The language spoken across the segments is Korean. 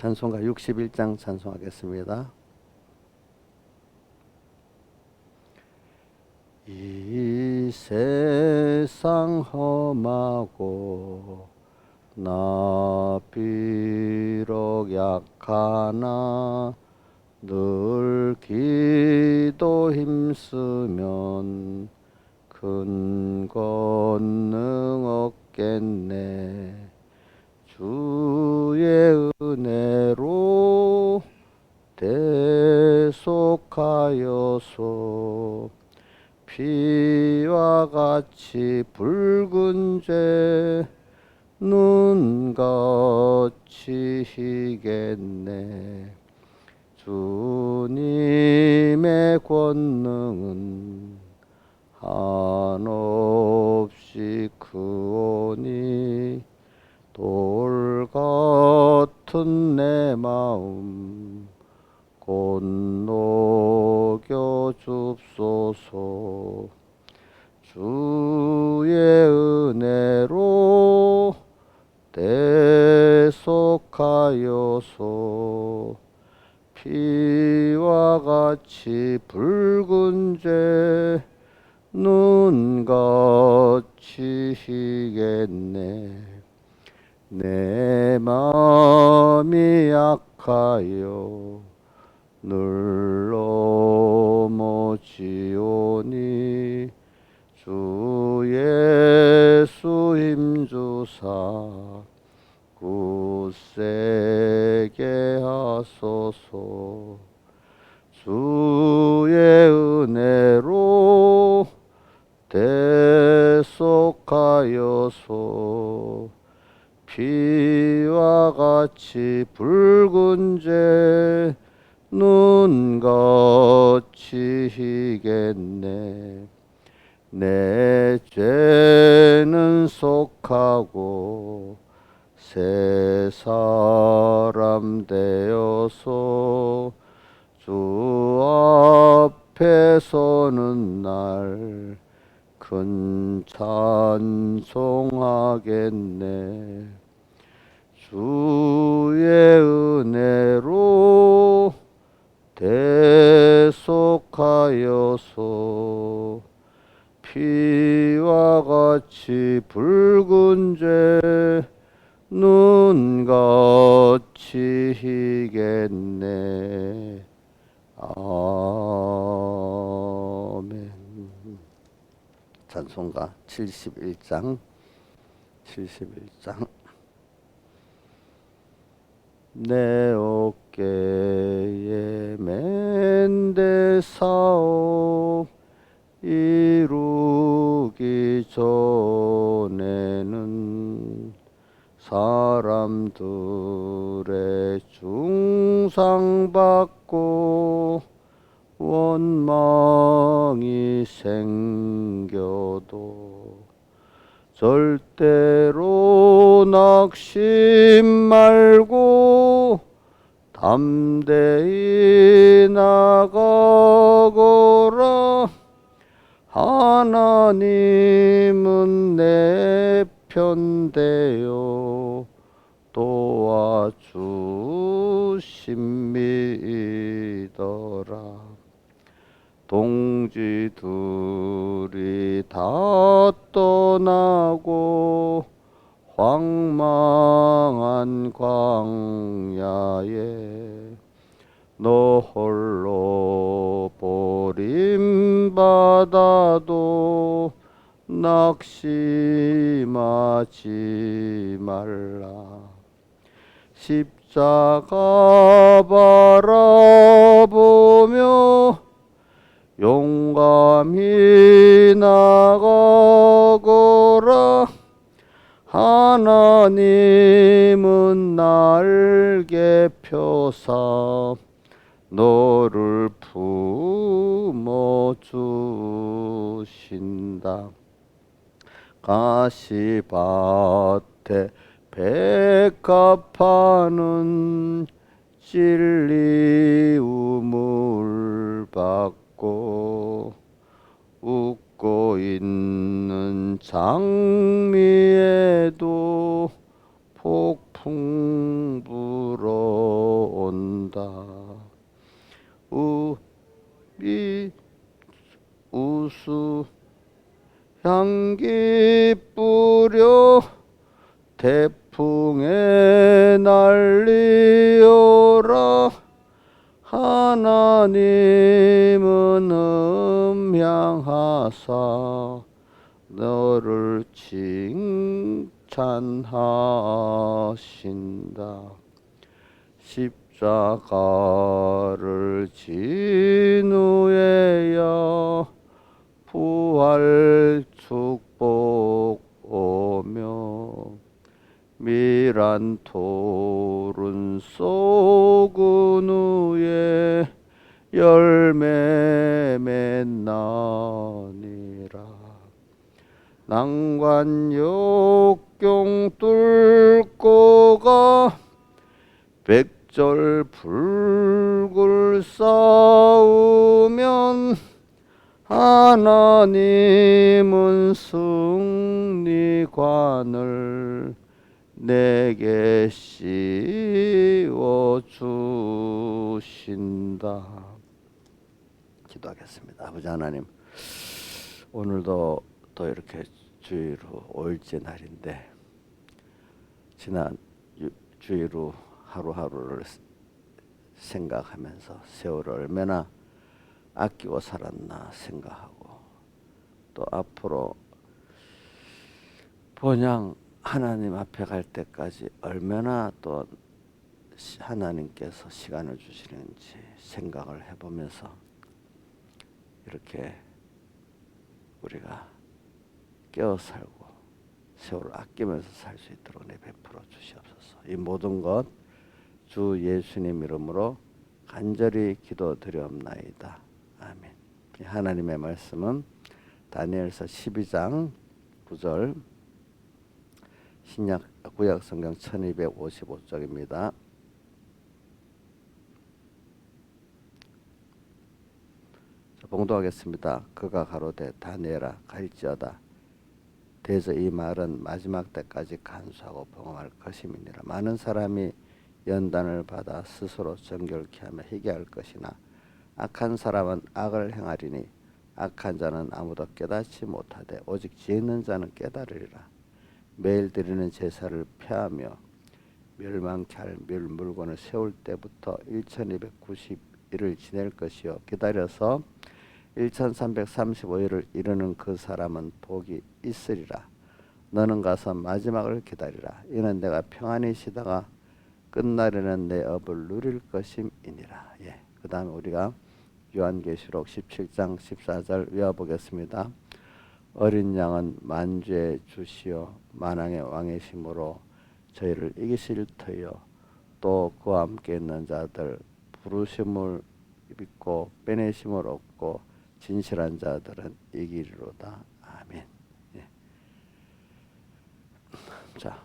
찬송가 61장 찬송하겠습니다. 이 세상 험하고 나 비록 약하나 늘 기도 힘쓰면 큰 권능 얻겠네. 주의 은혜로 대속하여서 피와 같이 붉은 죄 눈같이 희겠네. 주님의 권능은 한없이 크오니 돌 같은 내 마음 곧 녹여 줍소서. 주의 은혜로 대속하여서 피와 같이 붉은 죄 눈같이 희겠네. 내 마음이 약하여 늘 넘어지오니 주 예수 힘주사 굳세게 하소서. 주의 은혜로 대속하여서 피와 같이 붉은 죄 눈같이 희겠네. 내 죄는 속하고 새 사람 되어서 주 앞에 서는 날 큰 찬송하겠네. 주의 은혜로 대속하여서 피와 같이 붉은 죄 눈같이 희겠네. 아멘. 찬송가 71장 내 어깨에 맨대 사업 이루기 전에는 사람들의 중상받고 원망이 생겨도 절대로 낙심 말고 담대히 나가거라. 하나님은 내 편 되어 도와주심이더라. 동지들이 다 떠나고 황망한 광야에 너 홀로 버림받아도 낙심하지 말라. 십자가 바라보며 용감히 나가거라. 하나님은 날개 펴사 너를 품어주신다. 가시밭에 백합화는 찔리움을 받고 웃고 있는 장미에도 폭풍 풍부러 온다. 우수 향기 뿌려 태풍에 날리어라. 하나님은 음향하사 너를 칭찬하신다. 십자가를 진 후에야 부활 축복 오며 미란 토른 쏘은 후에 열매 맺나니라. 난관 역경 뚫고 가 백절 불굴 싸우면 하나님은 승리관을 내게 씌워 주신다. 기도하겠습니다. 아버지 하나님, 오늘도 또 이렇게 주일로 5일째 날인데 지난 주일로 하루하루를 생각하면서 세월을 얼마나 아끼고 살았나 생각하고, 또 앞으로 본향 하나님 앞에 갈 때까지 얼마나 또 하나님께서 시간을 주시는지 생각을 해보면서 이렇게 우리가 깨어 살고 세월을 아끼면서 살 수 있도록 내 베풀어 주시옵소서. 이 모든 것 주 예수님 이름으로 간절히 기도드리옵나이다. 아멘. 하나님의 말씀은 다니엘서 12장 9절, 구약 성경 1255쪽입니다. 봉독하겠습니다. 그가 가로되 다니엘아 갈지어다. 대저 이 말은 마지막 때까지 간수하고 봉험할 것임이니라. 많은 사람이 연단을 받아 스스로 정결케 하며 회개할 것이나 악한 사람은 악을 행하리니 악한 자는 아무도 깨닫지 못하되 오직 지혜 있는 자는 깨달으리라. 매일 드리는 제사를 폐하며 멸망케 할 물건을 세울 때부터 1290일을 지낼 것이요 기다려서 1335일을 이루는 그 사람은 복이 있으리라. 너는 가서 마지막을 기다리라. 이는 내가 평안히 쉬다가 끝날에는 내 업을 누릴 것임이니라. 그 다음에 우리가 요한계시록 17장 14절 외워보겠습니다. 어린 양은 만주의 주시요 만왕의 왕이심으로 저희를 이기실 터이요 또 그와 함께 있는 자들 부르심을 믿고 빼내심을 얻고 진실한 자들은 이기리로다. 아멘. 자,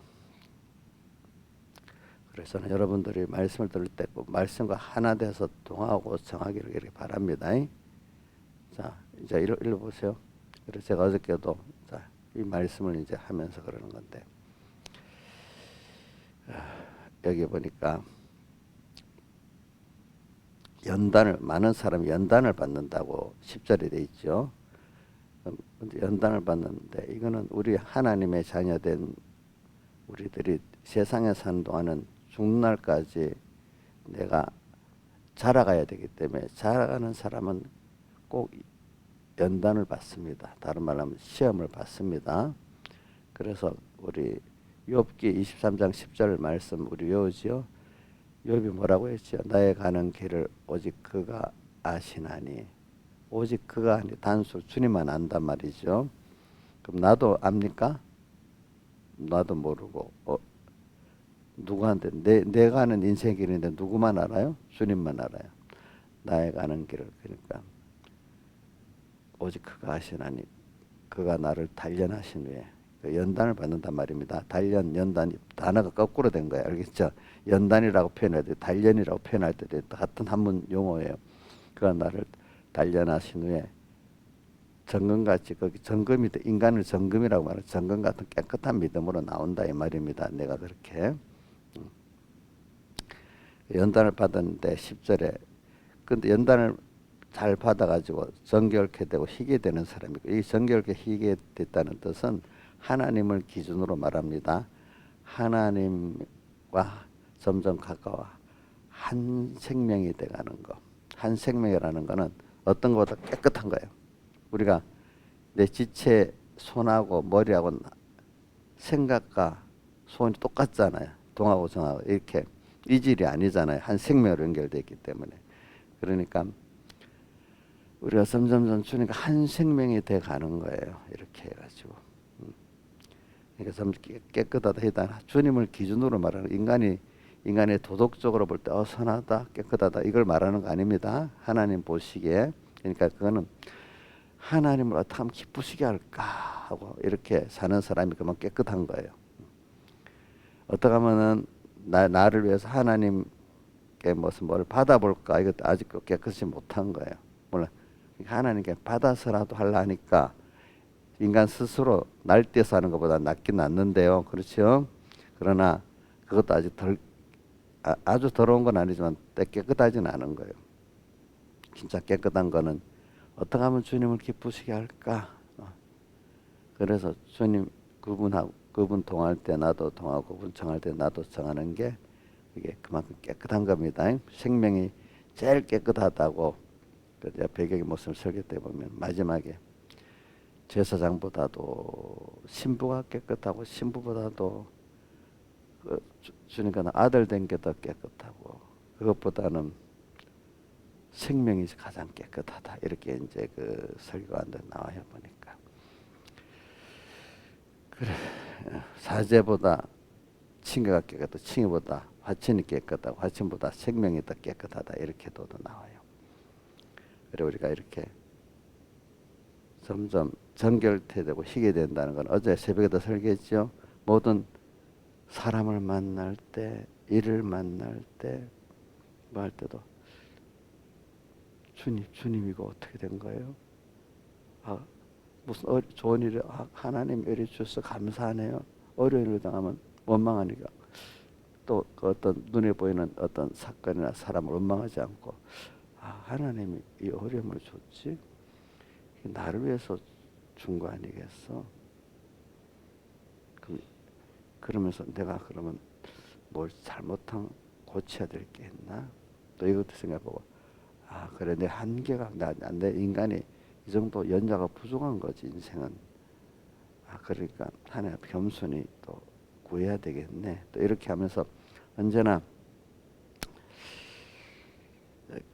그래서 여러분들이 말씀을 들을 때 꼭 말씀과 하나 돼서 동하고 정하기를 이렇게 바랍니다. 자, 이제 읽어보세요. 그래서 제가 어저께도 이 말씀을 이제 하면서 그러는 건데, 여기 보니까 많은 사람이 연단을 받는다고 10절에 돼 있죠. 연단을 받는데 이거는 우리 하나님의 자녀된 우리들이 세상에 사는 동안은 죽는 날까지 내가 자라가야 되기 때문에 자라가는 사람은 꼭 연단을 받습니다. 다른 말로 하면 시험을 받습니다. 그래서 우리 욥기 23장 10절 말씀 우리 외우지요. 욥이 뭐라고 했죠? 나의 가는 길을 오직 그가 아시나니. 오직 그가 아니 단수 주님만 안단 말이죠. 그럼 나도 압니까? 나도 모르고 누구한테 내가 아는 인생 길인데 누구만 알아요? 주님만 알아요. 나의 가는 길을. 그러니까 오직 그가 아시나니 그가 나를 단련하신 후에 연단을 받는단 말입니다. 단련, 연단 단어가 거꾸로 된 거예요. 알겠죠? 연단이라고 표현할 때 단련이라고 표현할 때 같은 한문 용어예요. 그가 나를 단련하신 후에 정금같이 거기 정금이 인간을 정금이라고 말하는 정금 같은 깨끗한 믿음으로 나온다 이 말입니다. 내가 그렇게 연단을 받았는데 10절에 근데 연단을 잘 받아가지고 정결케 되고 희게 되는 사람이고 이 정결케 희게 됐다는 뜻은 하나님을 기준으로 말합니다. 하나님과 점점 가까워 한 생명이 돼가는 거. 한 생명이라는 거는 어떤 것보다 깨끗한 거예요. 우리가 내 지체 손하고 머리하고 생각과 손이 똑같잖아요. 동하고 정하고 이렇게 이질이 아니잖아요. 한 생명으로 연결되어 있기 때문에. 그러니까 우리가 점점점 주니까 한 생명이 돼 가는 거예요. 이렇게 해가지고. 그러니까 좀 깨끗하다 해다 주님을 기준으로 말하는 인간의 도덕적으로 볼 때 선하다 깨끗하다 이걸 말하는 거 아닙니다. 하나님 보시기에. 그러니까 그거는 하나님을 어떻게 하면 기쁘시게 할까 하고 이렇게 사는 사람이 그만 깨끗한 거예요. 어떻게 하면은 나를 위해서 하나님께 무슨 뭘 받아볼까 이것도 아직 깨끗이 못한 거예요. 물론 하나님께 받아서라도 하려니까 인간 스스로 날뛰어서 하는 것보다 낫긴 낫는데요. 그렇죠? 그러나 그것도 아직 아주 더러운 건 아니지만 깨끗하지는 않은 거예요. 진짜 깨끗한 거는 어떻게 하면 주님을 기쁘시게 할까? 그래서 주님 그분 통할 때 나도 통하고 그분 정할 때 나도 정하는 게 이게 그만큼 깨끗한 겁니다. 생명이 제일 깨끗하다고 배경의 모습을 설계 때 보면 마지막에 제사장보다도 신부가 깨끗하고 신부보다도 주님께는 아들 된 게 더 깨끗하고 그것보다는 생명이 가장 깨끗하다 이렇게 이제 그 설교가 나와요 보니까. 그래 사제보다 칭의가 깨끗하다 칭의보다 화친이 깨끗하고 화친보다 생명이 더 깨끗하다 이렇게도 나와요. 그래 우리가 이렇게 점점 정결되고 희게 된다는 건 어제 새벽에도 설계했죠. 모든 사람을 만날 때 일을 만날 때 뭐 할 때도 주님 이거 어떻게 된 거예요? 무슨 좋은 일이 하나님 이리 주셔서 감사하네요. 어려운 일을 당하면 원망하니까 또 그 어떤 눈에 보이는 어떤 사건이나 사람을 원망하지 않고 하나님이 이 어려움을 줬지 나를 위해서 준 거 아니겠어? 그러면서 내가 그러면 뭘 잘못한 고쳐야 될 게 있나? 또 이것도 생각해보고 그래 내 한계가 내 인간이 이 정도 연자가 부족한 거지 인생은. 그러니까 하나님 겸손히 또 구해야 되겠네. 또 이렇게 하면서 언제나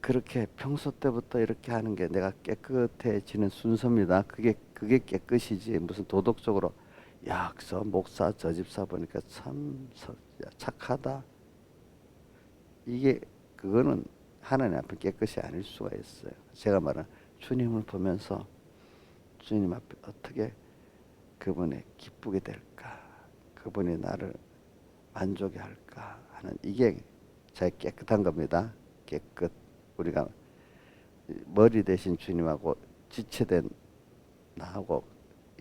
그렇게 평소 때부터 이렇게 하는 게 내가 깨끗해지는 순서입니다. 그게 깨끗이지 무슨 도덕적으로 야, 저 목사 저 집사 보니까 참 착하다. 이게 그거는 하나님 앞에 깨끗이 아닐 수가 있어요. 제가 말한 주님을 보면서 주님 앞에 어떻게 그분이 기쁘게 될까? 그분이 나를 만족해 할까 하는 이게 제일 깨끗한 겁니다. 깨끗. 우리가 머리 대신 주님하고 지체된 나하고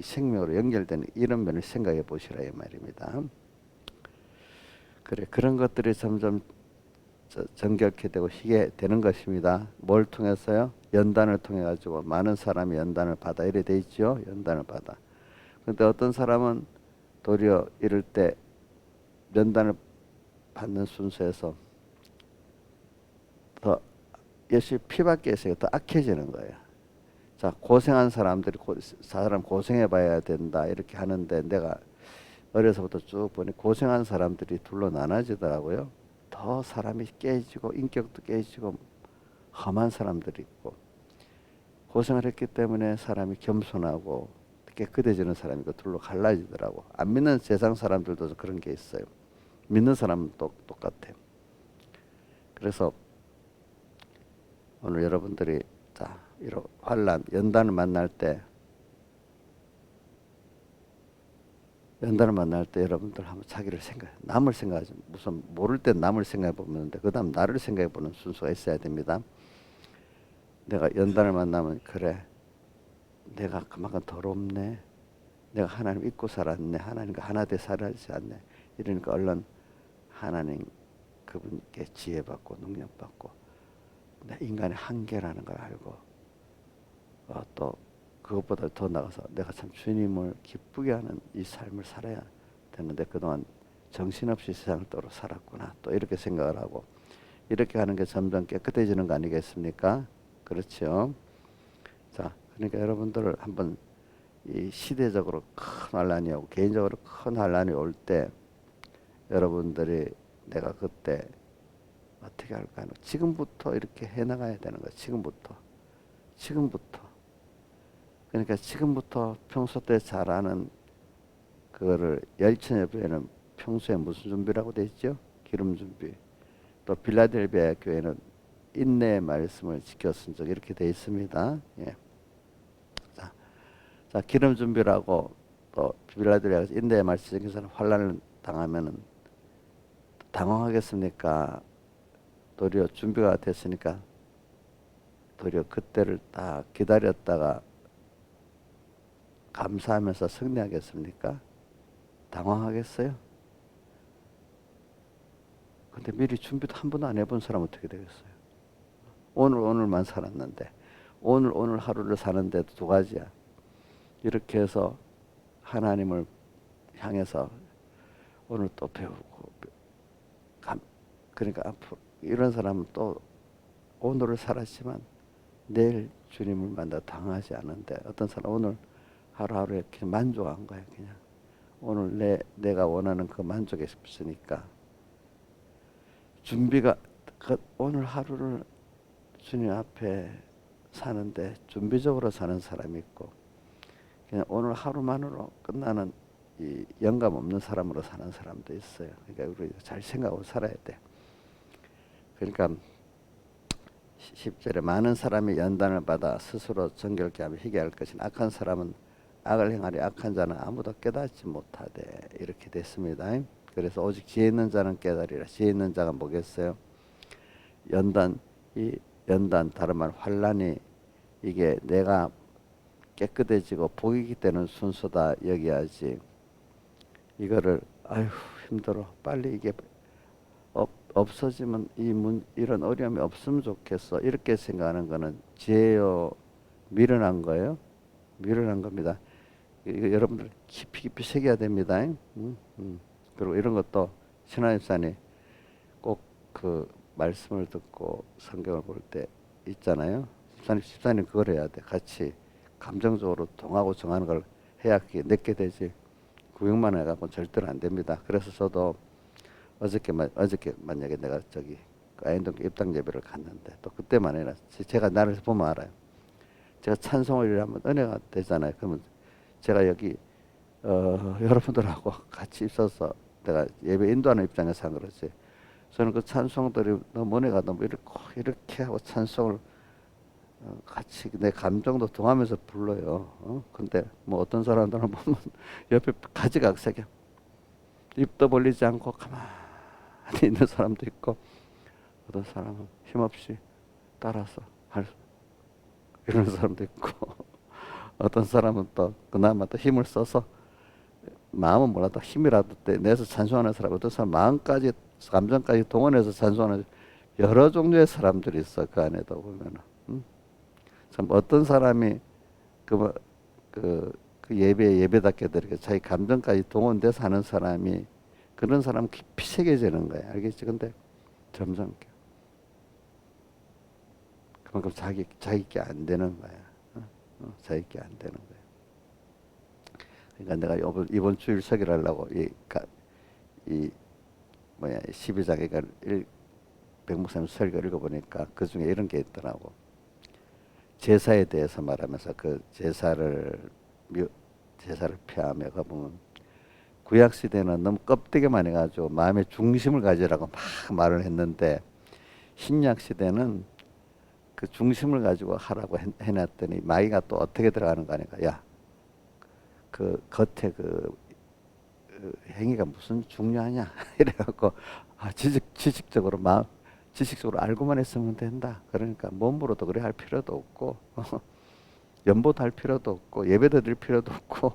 생명으로 연결되는 이런 면을 생각해 보시라 이 말입니다. 그래 그런 것들이 점점 정결케 되고 희게 되는 것입니다. 뭘 통해서요? 연단을 통해 가지고 많은 사람이 연단을 받아 이래 돼 있죠. 연단을 받아. 그런데 어떤 사람은 도리어 이럴 때 연단을 받는 순서에서 더 열심히 피밖에 해서 더 악해지는 거예요. 자 고생한 사람들이 사람 고생해 봐야 된다 이렇게 하는데 내가 어려서부터 쭉 보니 고생한 사람들이 둘로 나눠지더라고요. 더 사람이 깨지고 인격도 깨지고 험한 사람들이 있고 고생을 했기 때문에 사람이 겸손하고 깨끗해지는 사람이 그 둘로 갈라지더라고. 안 믿는 세상 사람들도 그런 게 있어요. 믿는 사람은 또 똑같아요. 그래서 오늘 여러분들이 자 이런 환난 연단을 만날 때 여러분들 한번 자기를 남을 생각하지 무슨 모를 때 남을 생각해 보는데 그다음 나를 생각해 보는 순서가 있어야 됩니다. 내가 연단을 만나면 그래 내가 그만큼 더럽네. 내가 하나님 잊고 살았네. 하나님과 하나 돼 살아지 않네. 이러니까 얼른 하나님 그분께 지혜받고 능력받고 내 인간의 한계라는 걸 알고 또 그것보다 더 나가서 내가 참 주님을 기쁘게 하는 이 삶을 살아야 되는데 그동안 정신없이 세상을 떠로 살았구나 또 이렇게 생각을 하고 이렇게 하는 게 점점 깨끗해지는 거 아니겠습니까? 그렇죠. 자, 그러니까 여러분들 한번 이 시대적으로 큰 환란이 오고 개인적으로 큰 환란이 올 때 여러분들이 내가 그때 어떻게 할까? 지금부터 이렇게 해나가야 되는 거야. 지금부터. 그러니까 지금부터 평소 때 잘하는 그거를 열처녀교회는 평소에 무슨 준비라고 돼 있죠? 기름 준비. 또 빌라델비아 교회는 인내의 말씀을 지켰은 적 이렇게 돼 있습니다. 예. 자, 기름 준비라고 또 빌라델비아에서 인내의 말씀 지켜서 환란을 당하면은 당황하겠습니까? 도리어 준비가 됐으니까 도리어 그때를 딱 기다렸다가 감사하면서 승리하겠습니까? 당황하겠어요? 근데 미리 준비도 한 번도 안 해본 사람은 어떻게 되겠어요? 오늘만 살았는데 오늘 하루를 사는데도 두 가지야. 이렇게 해서 하나님을 향해서 오늘 또 배우고 그러니까 앞으로 이런 사람은 또 오늘을 살았지만 내일 주님을 만나 당하지 않은데 어떤 사람 오늘 하루하루에 그냥 만족한 거야. 그냥 오늘 내가 원하는 그 만족에 있으니까 준비가 오늘 하루를 주님 앞에 사는데 준비적으로 사는 사람이 있고 그냥 오늘 하루만으로 끝나는 이 영감 없는 사람으로 사는 사람도 있어요. 그러니까 우리 잘 생각하고 살아야 돼. 그러니까 10절에 많은 사람이 연단을 받아 스스로 정결케 하며 희게할 것이니 악한 사람은 악을 행하리 악한 자는 아무도 깨닫지 못하되 이렇게 됐습니다. 그래서 오직 지혜 있는 자는 깨달으리라. 지혜 있는 자가 뭐겠어요? 이 연단 다른 말 환란이 이게 내가 깨끗해지고 복이기 때문에 순서다 여기야지 이거를 아휴 힘들어 빨리 이게 없어지면 이런 어려움이 없으면 좋겠어 이렇게 생각하는 거는 지혜요 미련한 거예요. 미련한 겁니다. 이거 여러분들 깊이 새겨야 됩니다. 그리고 이런 것도 신하집사님 꼭 그 말씀을 듣고 성경을 볼 때 있잖아요. 집사님 그걸 해야 돼. 같이 감정적으로 동하고 정하는 걸 해야 그게 내게 되지. 구역만 해갖고 절대로 안 됩니다. 그래서 저도 어저께 만약에 내가 저기 아현동 입당 예배를 갔는데 또 그때만 해라. 제가 나를 보면 알아요. 제가 찬송을 하면 은혜가 되잖아요. 그러면 제가 여기 여러분들하고 같이 있어서 내가 예배 인도하는 입장에서 한 그렇지. 저는 그 찬송들이 너무 은혜가 너무 이렇게 하고 찬송을 같이 내 감정도 동하면서 불러요. 근데 뭐 어떤 사람들은 보면 옆에 가지각색이야. 입도 벌리지 않고 가만히 있는 사람도 있고 어떤 사람은 힘없이 따라서 이런 사람도 있고 어떤 사람은 또 그나마 또 힘을 써서 마음은 몰라도 힘이라도 내서 찬송하는 사람 어떤 사람 마음까지 감정까지 동원해서 찬송하는 여러 종류의 사람들이 있어. 그 안에도 보면은 참 어떤 사람이 그 예배답게 드리고 자기 감정까지 동원돼서 하는 사람이 그런 사람 깊이 새겨지는 거야. 알겠지? 근데 점점 그만큼 자기께 안 되는 거야. 자기께 안 되는 거야. 그러니까 내가 이번 주일 설교를 하려고 이 12장 그러니까 백목사님 설교 읽어보니까 그 중에 이런 게 있더라고. 제사에 대해서 말하면서 그 제사를 피하며 가보면 구약 시대는 너무 껍데기만 해가지고 마음의 중심을 가지라고 막 말을 했는데 신약 시대는 그 중심을 가지고 하라고 해놨더니 마귀가 또 어떻게 들어가는 거 아닌가? 야, 그 겉에 그 행위가 무슨 중요하냐? 이래갖고 지식적으로 알고만 했으면 된다. 그러니까 몸으로도 그래 할 필요도 없고 연보도 할 필요도 없고 예배도 드릴 필요도 없고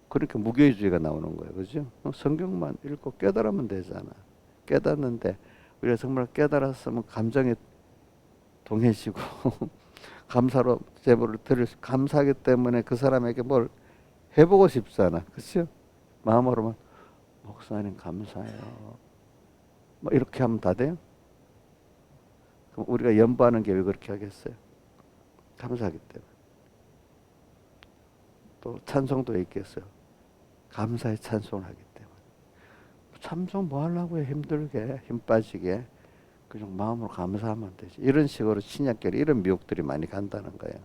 그러니까 무교회주의가 나오는 거예요. 그죠? 성경만 읽고 깨달으면 되잖아. 깨닫는데 우리가 정말 깨달았으면 감정에 동해지고 감사로 제보를 드릴 수, 감사하기 때문에 그 사람에게 뭘 해보고 싶잖아. 그렇죠? 마음으로만 목사님 감사해요. 뭐 이렇게 하면 다 돼요? 그럼 우리가 연보하는 게 왜 그렇게 하겠어요? 감사하기 때문에. 또 찬송도 있겠어요. 감사의 찬송을 하기 때문에. 찬송 뭐 하려고 해? 힘들게, 힘 빠지게. 그냥 마음으로 감사하면 되지. 이런 식으로 신약결 이런 미혹들이 많이 간다는 거예요.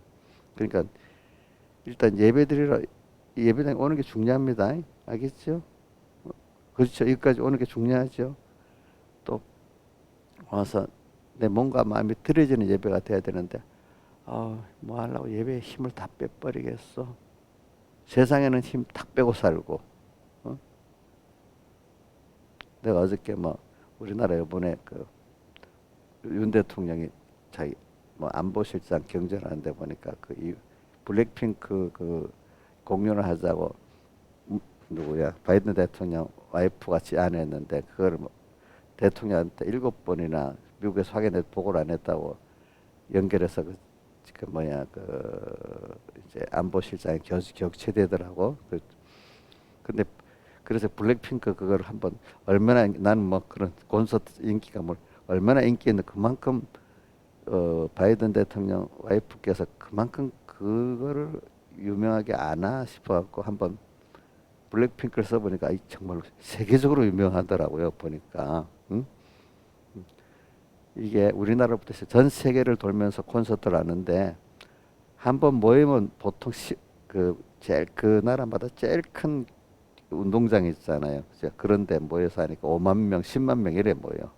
그러니까 일단 예배드리러 예배당에 오는 게 중요합니다. 알겠죠? 그렇죠. 여기까지 오는 게 중요하죠. 또 와서 내 몸과 마음이 들어지는 예배가 돼야 되는데 뭐 하려고 예배에 힘을 다 빼버리겠어. 세상에는 힘 탁 빼고 살고. 어? 내가 어저께 뭐 우리나라 이번에 그 윤 대통령이 자기 뭐 안보실장 경질하는데 보니까 그 이 블랙핑크 그 공연을 하자고 누구야 바이든 대통령 와이프가 제안했는데 그걸 뭐 대통령한테 7번이나 미국에서 확인해 보고를 안 했다고 연결해서 그 뭐야 그 이제 안보실장이 격체되더라고. 근데 그래서 블랙핑크 그걸 한번 얼마나 나는 뭐 그런 콘서트 인기가 뭐 얼마나 인기 있는 그만큼 바이든 대통령 와이프께서 그만큼 그거를 유명하게 아나 싶어갖고 한번 블랙핑크를 써보니까 정말 세계적으로 유명하더라고요. 보니까 이게 우리나라부터 해서 전 세계를 돌면서 콘서트를 하는데 한 번 모이면 보통 그 제일 그 나라마다 제일 큰 운동장이 있잖아요. 그런데 모여서 하니까 5만 명, 10만 명 이래 모여.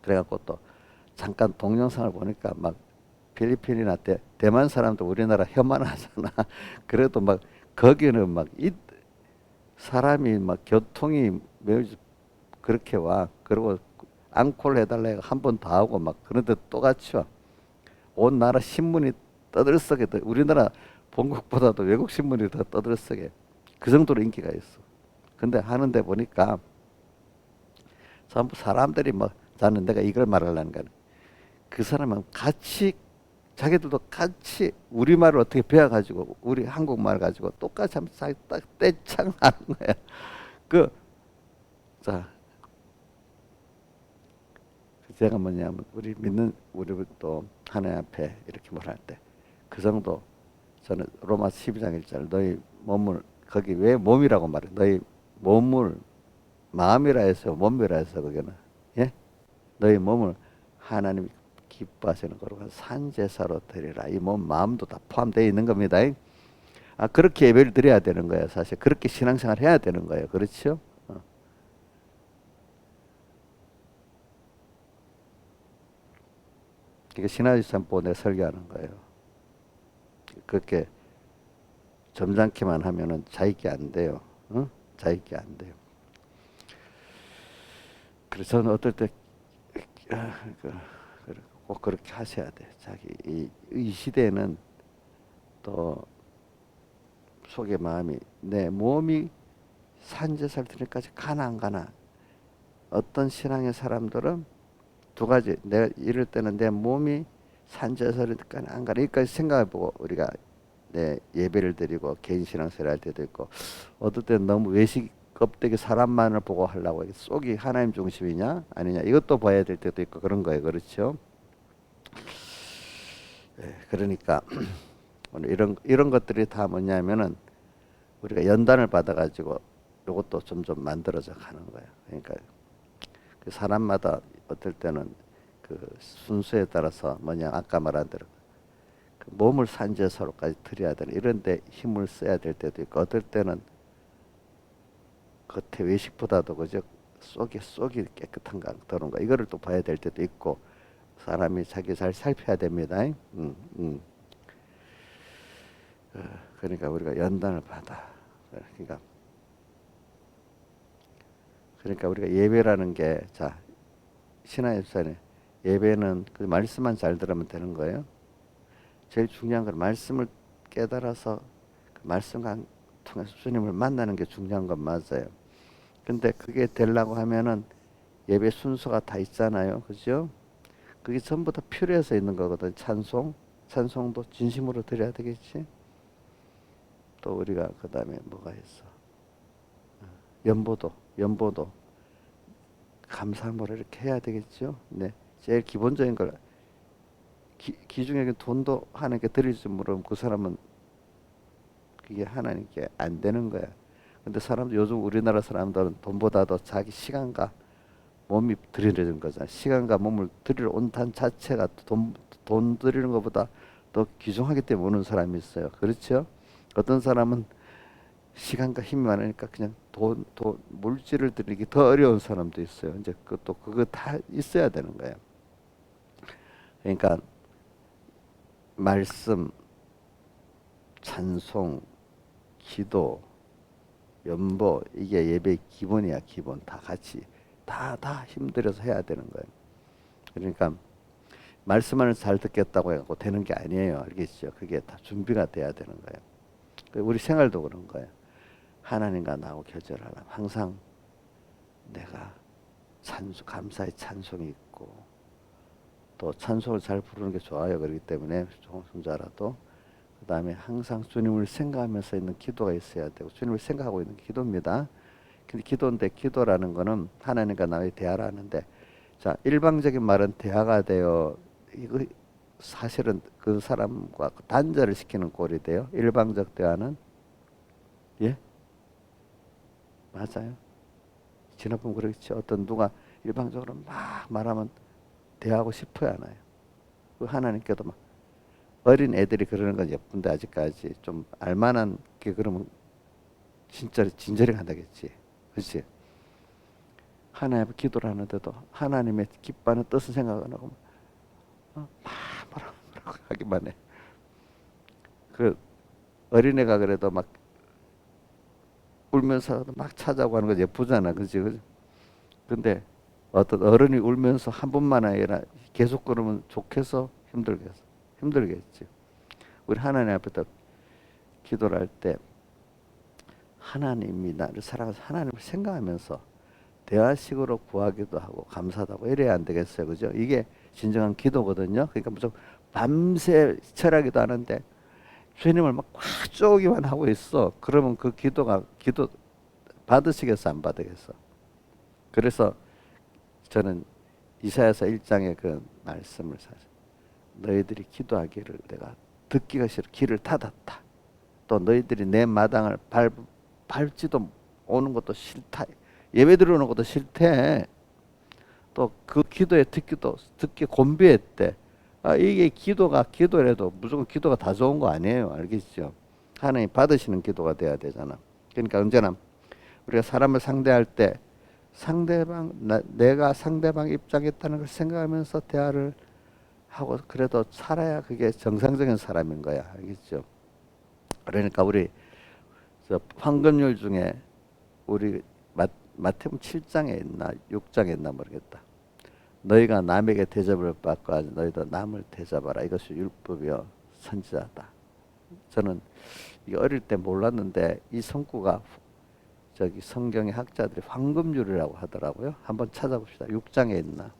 그래갖고 또 잠깐 동영상을 보니까 막 필리핀이나 대만 사람도 우리나라 혐한하잖아. 그래도 막 거기는 막 사람이 막 교통이 매우 그렇게 와. 그리고 앙콜 해달라 한 번 더 하고 막 그런데 또 같이 와. 온 나라 신문이 떠들썩해. 우리나라 본국보다도 외국 신문이 더 떠들썩해. 그 정도로 인기가 있어. 근데 하는데 보니까 전부 사람들이 뭐 나는 내가 이걸 말하려는 거야. 그 사람은 같이 자기들도 같이 우리말을 어떻게 배워가지고 우리 한국말 가지고 똑같이 하면서 자기 딱 떼창 하는 거야. 자, 제가 뭐냐면 우리 믿는 우리 또 하나님 앞에 이렇게 말할 때 그 정도 저는 로마 12장 1절 너희 몸을 거기 왜 몸이라고 말해? 너희 몸을 마음이라 해서 몸이라 해서 거기는 예? 너희 몸을 하나님이 기뻐하시는 거룩한 산제사로 드리라. 이 몸 마음도 다 포함되어 있는 겁니다. 그렇게 예배를 드려야 되는 거예요. 사실 그렇게 신앙생활 해야 되는 거예요. 그렇죠? 이게 신화지산보 내 설교하는 거예요. 그렇게 점잖기만 하면은 자익이 안 돼요. 자익이 안 돼요. 그래서 저는 어떨 때 꼭 그렇게 하셔야 돼. 자기 이 시대에는 또 속의 마음이 내 몸이 산제살 드릴까지 가나 안 가나. 어떤 신앙의 사람들은 두 가지. 내가 이럴 때는 내 몸이 산제살이니까 안 가나. 여기까지 생각해보고 우리가 예배를 드리고 개인 신앙생활 할 때도 있고 어떨 때는 너무 외식 껍데기 사람만을 보고 하려고 속이 하나님 중심이냐 아니냐 이것도 봐야 될 때도 있고 그런 거예요. 그렇죠? 그러니까 오늘 이런 것들이 다 뭐냐면은 우리가 연단을 받아가지고 이것도 점점 만들어져 가는 거예요. 그러니까 그 사람마다 어떨 때는 그 순서에 따라서 뭐냐 아까 말한 대로 그 몸을 산제사로까지 드려야 되는 이런데 힘을 써야 될 때도 있고 어떨 때는 겉에 외식보다도 그저 속이 깨끗한가 더러운가 이거를 또 봐야 될 때도 있고 사람이 자기 잘 살펴야 됩니다. 그러니까 우리가 연단을 받아. 그러니까 우리가 예배라는 게 자 신화입산에 예배는 그 말씀만 잘 들으면 되는 거예요. 제일 중요한 건 말씀을 깨달아서 그 말씀과 통해서 주님을 만나는 게 중요한 건 맞아요. 근데 그게 되려고 하면은 예배 순서가 다 있잖아요. 그죠? 그게 전부 다 필요해서 있는 거거든. 찬송도 진심으로 드려야 되겠지. 또 우리가 그 다음에 뭐가 있어? 연보도 감사함으로 이렇게 해야 되겠죠. 네, 제일 기본적인 걸 기중에 돈도 하나님께 드릴지 모르면 그 사람은 그게 하나님께 안 되는 거야. 근데 사람들 요즘 우리나라 사람들은 돈보다도 자기 시간과 몸이 드리는 거잖아. 시간과 몸을 드리러 온다는 자체가 돈 드리는 것보다 더 귀중하기 때문에 오는 사람이 있어요. 그렇죠? 어떤 사람은 시간과 힘이 많으니까 그냥 물질을 드리기 더 어려운 사람도 있어요. 이제 그거 다 있어야 되는 거예요. 그러니까 말씀, 찬송, 기도, 연보 이게 예배의 기본이야. 기본 다 같이 다 힘들여서 해야 되는 거예요. 그러니까 말씀을 잘 듣겠다고 해갖고 되는 게 아니에요. 알겠죠? 그게 다 준비가 돼야 되는 거예요. 우리 생활도 그런 거예요. 하나님과 나하고 교제하려면 항상 내가 감사의 찬송이 있고 또 찬송을 잘 부르는 게 좋아요. 그렇기 때문에 종순자라도 그 다음에 항상 주님을 생각하면서 있는 기도가 있어야 되고 주님을 생각하고 있는 게 기도입니다. 근데 기도라는 거는 하나님과 나의 대화라는데 자 일방적인 말은 대화가 돼요. 이거 사실은 그 사람과 단절을 시키는 꼴이 돼요. 일방적 대화는 예? 맞아요. 지나보면 그렇지. 어떤 누가 일방적으로 막 말하면 대하고 싶어야 하나요. 그 하나님께도 막 어린 애들이 그러는 건 예쁜데 아직까지 좀 알만한 게 그러면 진짜 진절이 간다겠지. 그렇지? 하나님 앞에 기도를 하는데도 하나님의 기뻐하는 뜻을 생각 안 하고 막 뭐라고 하기만 해. 그 어린애가 그래도 막 울면서 막 찾아오고 하는 거 예쁘잖아. 그지? 근데 어떤 어른이 울면서 한 번만 아니라 계속 그러면 좋겠어? 힘들겠지. 우리 하나님 앞에다 기도를 할 때 하나님이 나를 사랑해서 하나님을 생각하면서 대화식으로 구하기도 하고 감사도 하고 이래야 안 되겠어요. 그죠? 이게 진정한 기도거든요. 그러니까 무슨 밤새 철하기도 하는데 주님을 막 꽉 쪼기만 하고 있어. 그러면 그 기도 받으시겠어? 안 받으겠어? 그래서 저는 이사야서 1장의 그 말씀을 사실 너희들이 기도하기를 내가 듣기가 싫어 귀를 닫았다. 또 너희들이 내 마당을 밟지도 오는 것도 싫다. 예배 드리는 것도 싫대. 또 그 기도에 듣기 곤비했대. 아, 이게 기도래도 무조건 기도가 다 좋은 거 아니에요. 알겠죠? 하나님 받으시는 기도가 돼야 되잖아. 그러니까 언제나 우리가 사람을 상대할 때 내가 상대방 입장에 있다는 걸 생각하면서 대화를 하고 그래도 살아야 그게 정상적인 사람인 거야. 알겠죠? 그러니까 우리 황금률 중에 우리 마태복음 7장에 있나 6장에 있나 모르겠다. 너희가 남에게 대접을 받고 하지 너희도 남을 대접하라. 이것이 율법이요 선지자다. 저는 이게 어릴 때 몰랐는데 이 성구가 저기 성경의 학자들이 황금률이라고 하더라고요. 한번 찾아봅시다. 6장에 있나?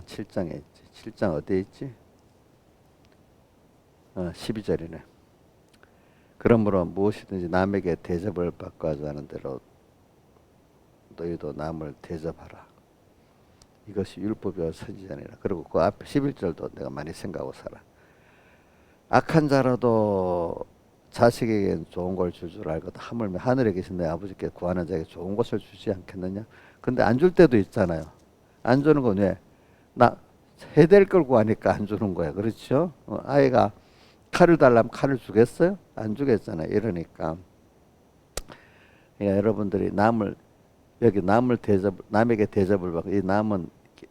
칠장에 있지. 7장 어디에 있지? 12절이네. 그러므로 무엇이든지 남에게 대접을 받고 하지 않은 대로 너희도 남을 대접하라. 이것이 율법이와 선지자니라. 그리고 그 앞에 11절도 내가 많이 생각하고 살아. 악한 자라도 자식에겐 좋은 걸 줄 줄 알거든. 하물며 하늘에 계신 내 아버지께 구하는 자에게 좋은 것을 주지 않겠느냐. 근데 안 줄 때도 있잖아요. 안 주는 건 왜? 나 해될 걸 구하니까 안 주는 거야. 그렇죠? 아이가 칼을 달라면 칼을 주겠어요? 안 주겠잖아요. 이러니까 여러분들이 남에게 대접을 받고 이 남은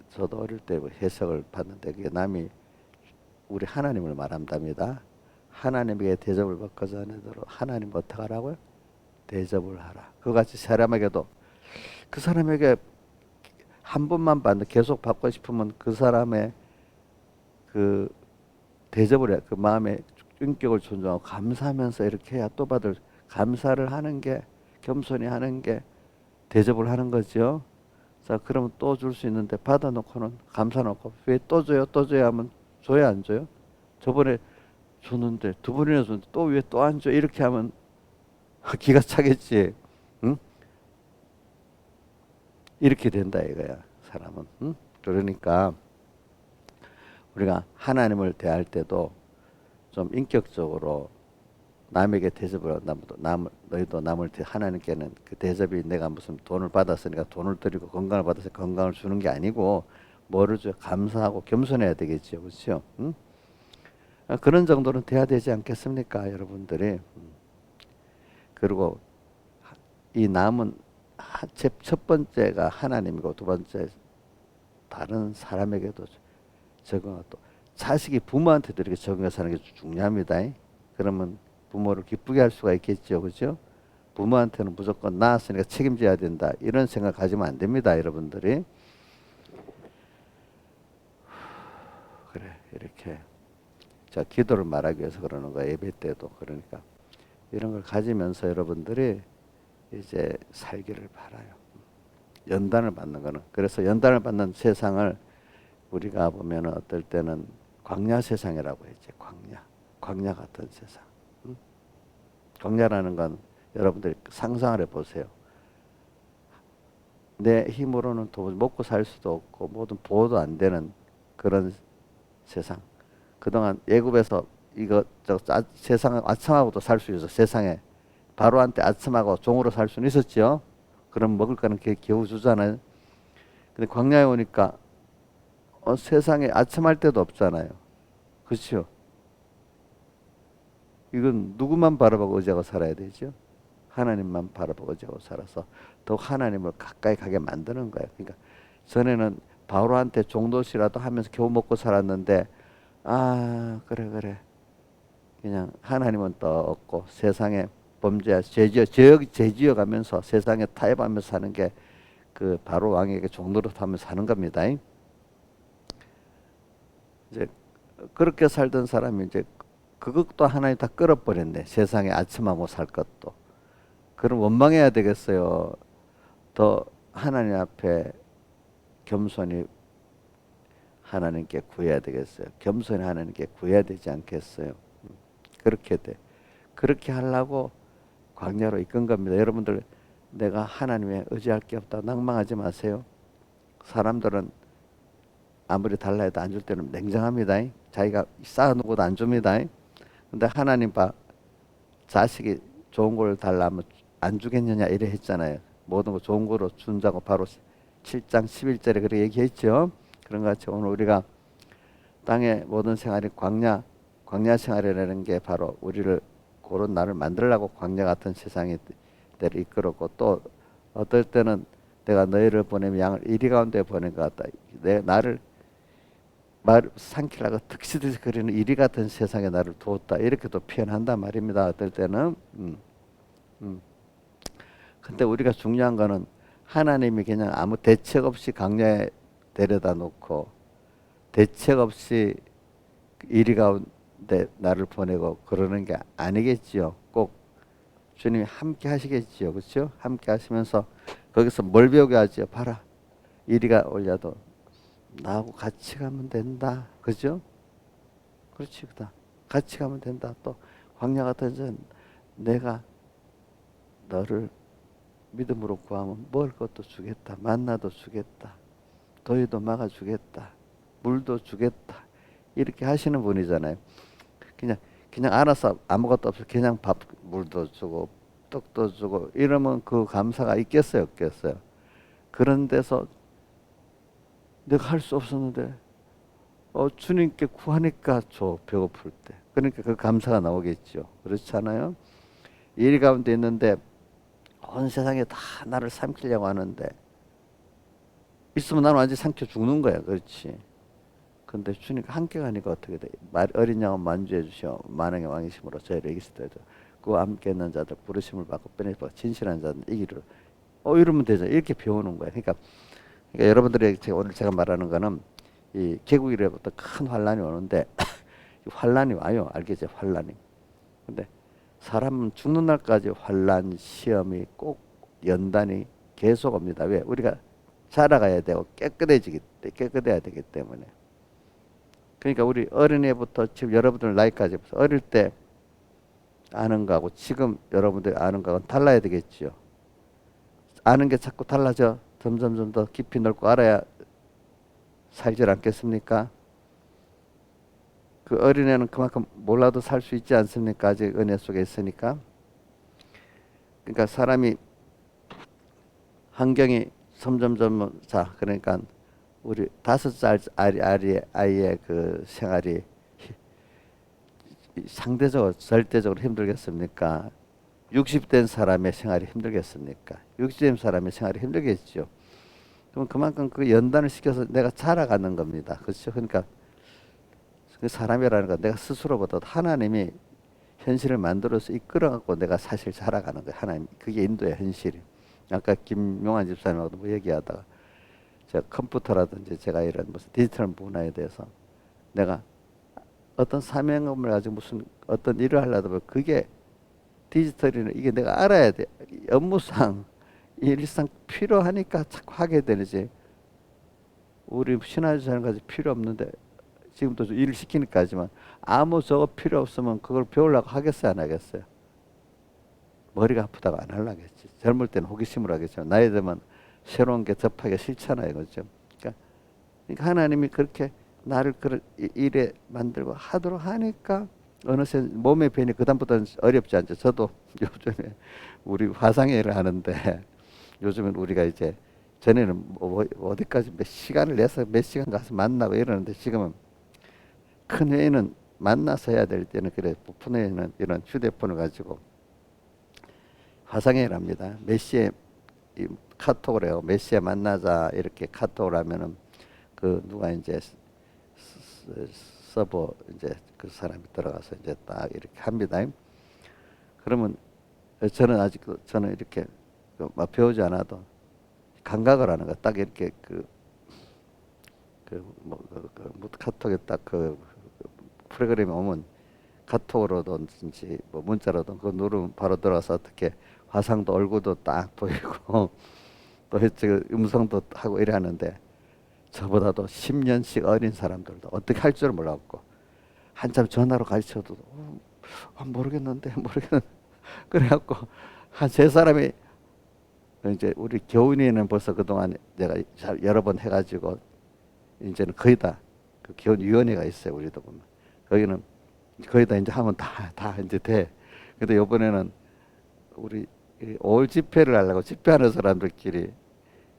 저도 어릴 때 해석을 받는데 그게 남이 우리 하나님을 말한답니다. 하나님에게 대접을 받고자 하는 대로 하나님 어떻게 하라고요? 대접을 하라. 그같이 사람에게도 그 사람에게 한 번만 받는 계속 받고 싶으면 그 사람의 그 대접을 해. 그 마음의 인격을 존중하고 감사하면서 이렇게 해야 또 받을 감사를 하는 게 겸손히 하는 게 대접을 하는 거죠. 자, 그러면 또 줄 수 있는데 받아놓고는 감사 놓고 왜 또 줘요? 또 줘야 하면 줘야 안 줘요? 저번에 줬는데 두 번이나 줬는데 또 왜 또 안 줘? 이렇게 하면 기가 차겠지. 응? 이렇게 된다 이거야. 사람은. 응? 그러니까 우리가 하나님을 대할 때도 좀 인격적으로 남에게 대접을 너희도 남을 하나님께는 그 대접이 내가 무슨 돈을 받았으니까 돈을 드리고 건강을 받아서 건강을 주는 게 아니고 뭐를 줘 감사하고 겸손해야 되겠죠, 그렇죠? 응? 그런 정도는 돼야 되지 않겠습니까, 여러분들이? 그리고 이 남은 첫 번째가 하나님이고 두 번째 다른 사람에게도 적응하고 또 자식이 부모한테도 이렇게 적응해서 사는 게 중요합니다. 그러면 부모를 기쁘게 할 수가 있겠죠, 그죠? 부모한테는 무조건 낳았으니까 책임져야 된다 이런 생각 가지면 안 됩니다, 여러분들이. 그래 이렇게 자 기도를 말하기 위해서 그러는 거예요, 예배 때도. 그러니까 이런 걸 가지면서 여러분들이 이제 살기를 바라요. 연단을 받는 거는 그래서 연단을 받는 세상을 우리가 보면은 어떨 때는 광야 세상이라고 했지. 광야 같은 세상. 응? 광야라는 건 여러분들이 상상을 해보세요. 내 힘으로는 도저히 먹고 살 수도 없고 모든 보호도 안 되는 그런 세상. 그동안 애굽에서 세상을 아첨하고도 살 수 있어. 세상에 바로한테 아첨하고 종으로 살 수는 있었죠. 그럼 먹을 거는 겨우 주잖아요. 근데 광야에 오니까 세상에 아첨할 데도 없잖아요. 그렇죠? 이건 누구만 바라보고 의지하고 살아야 되죠? 하나님만 바라보고 의지하고 살아서 더욱 하나님을 가까이 가게 만드는 거예요. 그러니까 전에는 바로한테 종도시라도 하면서 겨우 먹고 살았는데 그래 그냥 하나님은 또 없고 세상에 범죄 죄지어 가면서 세상에 타협하면서 사는 게 그 바로 왕에게 종노릇 하면서 사는 겁니다. 이제 그렇게 살던 사람이 이제 그것도 하나님 다 끌어버렸네. 세상에 아첨하고 살 것도. 그럼 원망해야 되겠어요. 더 하나님 앞에 겸손히 하나님께 구해야 되겠어요. 겸손히 하나님께 구해야 되지 않겠어요. 그렇게 돼. 그렇게 하려고 광야로 이끈 겁니다. 여러분들 내가 하나님에 의지할 게 없다 낭망하지 마세요. 사람들은 아무리 달라 해도 안 줄 때는 냉정합니다. 자기가 쌓아놓고도 안 줍니다. 근데 하나님 자식이 좋은 걸 달라면 안 주겠느냐 이래 했잖아요. 모든 거 좋은 거로 준다고 바로 7장 11절에 그렇게 얘기했죠. 그런 것 같이 오늘 우리가 땅의 모든 생활이 광야 생활이라는 게 바로 우리를 그런 나를 만들려고 광야 같은 세상에 때를 이끌었고 또 어떨 때는 내가 너희를 보내면 양을 이리 가운데 보낸 것 같다. 나를 말 삼키려고 득시득시 거리는 이리 같은 세상에 나를 두었다. 이렇게도 표현한단 말입니다. 어떨 때는. 근데 우리가 중요한 거는 하나님이 그냥 아무 대책 없이 광야에 데려다 놓고 대책 없이 이리 가운데 나를 보내고 그러는 게 아니겠지요. 꼭 주님이 함께 하시겠지요. 그렇죠? 함께 하시면서 거기서 뭘 배우게 하지요? 봐라. 이리가 올려도 나하고 같이 가면 된다. 그죠? 그렇지. 그다. 같이 가면 된다. 또 광야 같은 전 내가 너를 믿음으로 구하면 먹을 것도 주겠다. 만나도 주겠다. 더위도 막아주겠다. 물도 주겠다. 이렇게 하시는 분이잖아요. 그냥 알아서 아무것도 없어 그냥 밥 물도 주고 떡도 주고 이러면 그 감사가 있겠어요, 없겠어요? 그런 데서 내가 할 수 없었는데 주님께 구하니까 줘, 배고플 때. 그러니까 그 감사가 나오겠죠. 그렇잖아요. 일 가운데 있는데 온 세상에 다 나를 삼키려고 하는데 있으면 나는 완전히 삼켜 죽는 거야. 그렇지. 근데 주니까 함께 가니까 어떻게 돼? 어린 양은 만주해 주시오. 만왕의 왕이심으로 저희를 이기실 때도 그 함께 있는 자들 부르심을 받고 빼내서 받고 진실한 자들 이기를. 이러면 되죠. 이렇게 배우는 거예요. 그러니까 여러분들이 오늘 제가 말하는 거는 이 개국 이래부터 큰 환란이 오는데 환란이 와요. 알겠죠? 환란이. 근데 사람은 죽는 날까지 환란, 시험이 꼭 연단이 계속 옵니다. 왜? 우리가 자라가야 되고 깨끗해야 되기 때문에. 그러니까 우리 어린애부터 지금 여러분들 나이까지 어릴 때 아는 거하고 지금 여러분들이 아는 거하고는 달라야 되겠죠. 아는 게 자꾸 달라져. 점점 더 깊이 넓고 알아야 살질 않겠습니까? 그 어린애는 그만큼 몰라도 살 수 있지 않습니까? 아직 은혜 속에 있으니까. 그러니까 사람이 환경이 점점점 그러니까 우리 5살 아이의 그 생활이 상대적으로 절대적으로 힘들겠습니까? 60된 사람의 생활이 힘들겠습니까? 60된 사람의 생활이 힘들겠죠. 그럼 그만큼 그 연단을 시켜서 내가 자라가는 겁니다. 그렇죠? 그러니까 그 사람이라는 건 내가 스스로보다 하나님이 현실을 만들어서 이끌어갖고 내가 사실 자라가는 거예요. 하나님 그게 인도의 현실이. 아까 김용환 집사님하고도 뭐 얘기하다가 제가 컴퓨터라든지 제가 이런 무슨 디지털 문화에 대해서 내가 어떤 사명감을 가지고 무슨 어떤 일을 하려다 보면 그게 디지털이나 이게 내가 알아야 돼. 업무상 일상 필요하니까 자꾸 하게 되지. 우리 신화주사님까지 필요 없는데 지금도 일을 시키니까 하지만 아무 저거 필요 없으면 그걸 배우려고 하겠어요, 안 하겠어요? 머리가 아프다고 안 하려겠지. 젊을 때는 호기심을 하겠지만 나이 들면 새로운 게 접하기가 싫잖아요, 그죠? 그러니까 하나님이 그렇게 나를 그런 일에 만들고 하도록 하니까 어느새 몸의 변이 그다음부터는 어렵지 않죠. 저도 요즘에 우리 화상회의를 하는데 요즘은 우리가 이제 전에는 어디까지 몇 시간을 내서 몇 시간 가서 만나고 이러는데 지금은 큰 회의는 만나서 해야 될 때는 그래 부푼 회의는 이런 휴대폰을 가지고 화상회의를 합니다. 몇 시에 카톡을 해요. 몇 시에 만나자 이렇게 카톡을 하면은 그 누가 이제 서버 이제 그 사람이 들어가서 이제 딱 이렇게 합니다. 그러면 저는 이렇게 막 배우지 않아도 감각을 하는 거 딱 이렇게 카톡에 딱 그 프로그램이 오면 카톡으로든지 뭐 문자로든 그거 누르면 바로 들어와서 어떻게 화상도 얼굴도 딱 보이고 또 음성도 하고 이래 하는데 저보다도 10년씩 어린 사람들도 어떻게 할 줄 몰랐고 한참 전화로 가르쳐도 모르겠는데 그래갖고 한 세 사람이 이제 우리 교훈이는 벌써 그동안 내가 여러 번 해가지고 이제는 거의 다 그 교훈위원회가 있어요. 우리도 보면 거기는 거의 다 이제 하면 다 이제 돼. 근데 이번에는 우리 올 집회를 하려고 집회하는 사람들끼리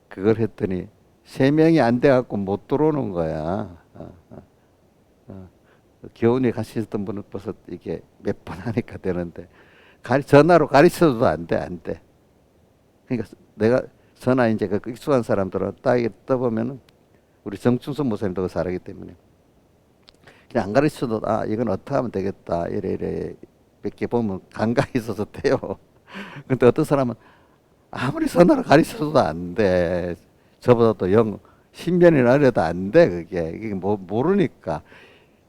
그걸 했더니 3명이 안 돼갖고 못 들어오는 거야. 교훈에 가시던 분은 벌써 이게 몇 번 하니까 되는데 전화로 가르쳐도 안 돼. 그러니까 내가 전화 이제 그 익숙한 사람들은 딱 떠보면은 우리 정충선 목사님도 그거 잘하기 때문에 그냥 안 가르쳐도 이건 어떻게 하면 되겠다 이래 몇 개 보면 감각이 있어서 돼요. 근데 어떤 사람은 아무리 전화로 가르쳐도 안 돼. 저보다도 10년이나 어려도 안 돼. 이게 모르니까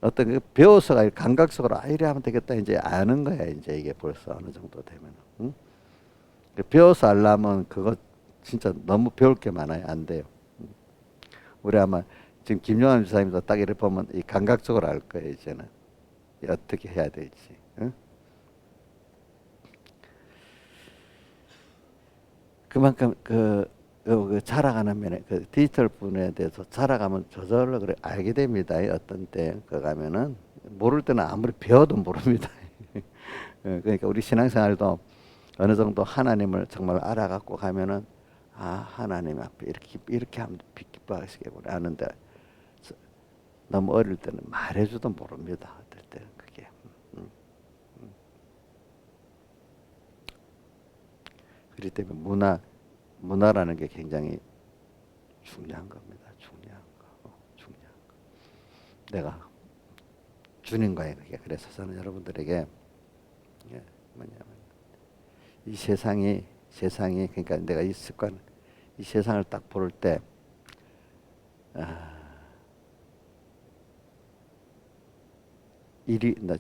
어떤 그 배워서가 감각 속으로 이래 하면 되겠다 이제 아는 거야. 이제 이게 벌써 어느 정도 되면. 응? 배워서 하려면 그거 진짜 너무 배울 게 많아요. 안 돼요. 우리 아마 지금 김용환 주사님도 딱 이렇게 보면 이 감각적으로 알 거예요. 이제는 어떻게 해야 될지. 응? 그만큼 그 자라가는 면에 그 디지털 분야에 대해서 자라가면 저절로 그래 알게 됩니다. 어떤 때 그 가면은 모를 때는 아무리 배워도 모릅니다. 그러니까 우리 신앙생활도 어느 정도 하나님을 정말 알아갖고 가면은 하나님 앞에 이렇게 하면 기뻐하시겠구나 하는데 너무 어릴 때는 말해줘도 모릅니다. 어떨 때는 그게. 그렇기 때문에 문화라는 게 굉장히 중요한 겁니다. 중요한 거. 내가 주는 거예요. 그게. 그래서 저는 여러분들에게 뭐냐면 이 세상이 그러니까 내가 이 습관, 이 세상을 딱 볼 때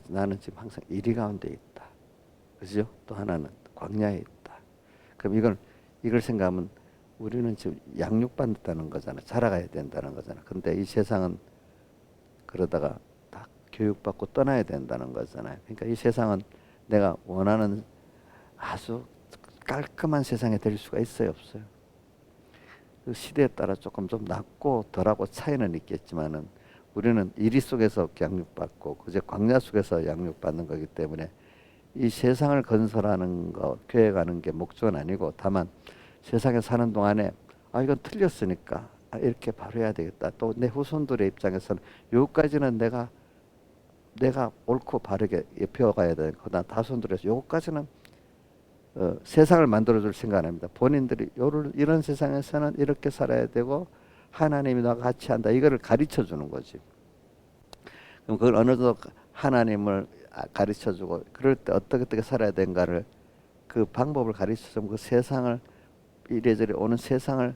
나는 지금 항상 이리 가운데 있다. 그죠? 또 하나는 광야에 있다. 그럼 이걸 생각하면 우리는 지금 양육받는다는 거잖아. 자라가야 된다는 거잖아. 근데 이 세상은 그러다가 다 교육받고 떠나야 된다는 거잖아요. 그러니까 이 세상은 내가 원하는 아주 깔끔한 세상이 될 수가 있어요, 없어요? 그 시대에 따라 조금 좀 낫고 덜하고 차이는 있겠지만은 우리는 이리 속에서 양육받고 그저 광야 속에서 양육받는 거기 때문에 이 세상을 건설하는 거, 계획하는 게 목적은 아니고 다만 세상에 사는 동안에 이건 틀렸으니까 이렇게 바로 해야 되겠다. 또 내 후손들의 입장에서는 요까지는 내가 옳고 바르게 배워가야 되고 나 다손들에서 요까지는 세상을 만들어줄 생각 안 합니다. 본인들이 이런 세상에서는 이렇게 살아야 되고 하나님이 나와 같이 한다. 이거를 가르쳐 주는 거지. 그럼 그걸 어느 정도 하나님을 가르쳐 주고 그럴 때 어떻게 살아야 되는가를 그 방법을 가르쳐 주면 그 세상을 이래저래 오는 세상을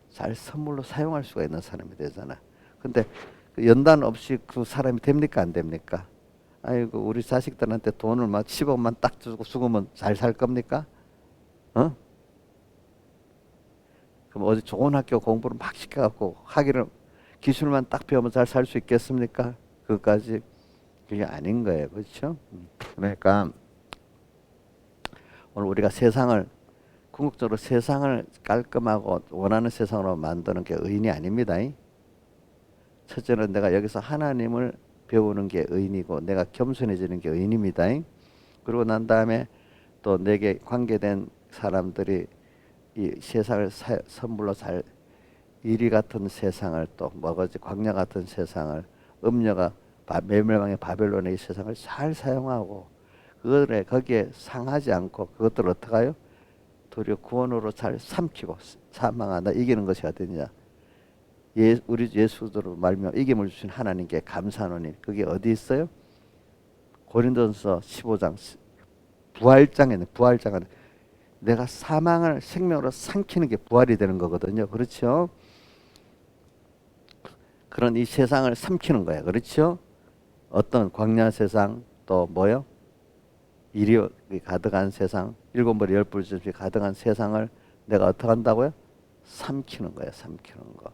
잘 선물로 사용할 수가 있는 사람이 되잖아. 근데 그 연단 없이 그 사람이 됩니까 안 됩니까? 아이고 우리 자식들한테 돈을 막 10억만 딱 주고 죽으면 잘 살 겁니까? 어? 그럼 어디 좋은 학교 공부를 막 시켜갖고 하기를 기술만 딱 배우면 잘 살 수 있겠습니까? 그것까지 그게 아닌 거예요. 그렇죠? 그러니까 오늘 우리가 궁극적으로 세상을 깔끔하고 원하는 세상으로 만드는 게 의인이 아닙니다. 첫째는 내가 여기서 하나님을 배우는 게 의인이고 내가 겸손해지는 게 의인입니다. 그러고 난 다음에 또 내게 관계된 사람들이 이 세상을 선물로 잘 이리 같은 세상을 또 뭐지 광야 같은 세상을 음녀가 메멸망의 바벨론의 이 세상을 잘 사용하고 그거를 거기에 상하지 않고 그것들을 어떻게 해요? 도리어 구원으로 잘 삼키고 사망한다 이기는 것이 어디냐? 우리 예수들로 말미암아 이김을 주신 하나님께 감사하노니 그게 어디 있어요? 고린도전서 15장 부활장에는 내가 사망을 생명으로 삼키는 게 부활이 되는 거거든요. 그렇죠? 그런 이 세상을 삼키는 거야. 그렇죠? 어떤 광야 세상 또 뭐요? 이리 가득한 세상, 일곱 머리 열 뿔짓이 가득한 세상을 내가 어떻게 한다고요? 삼키는 거야. 삼키는 거.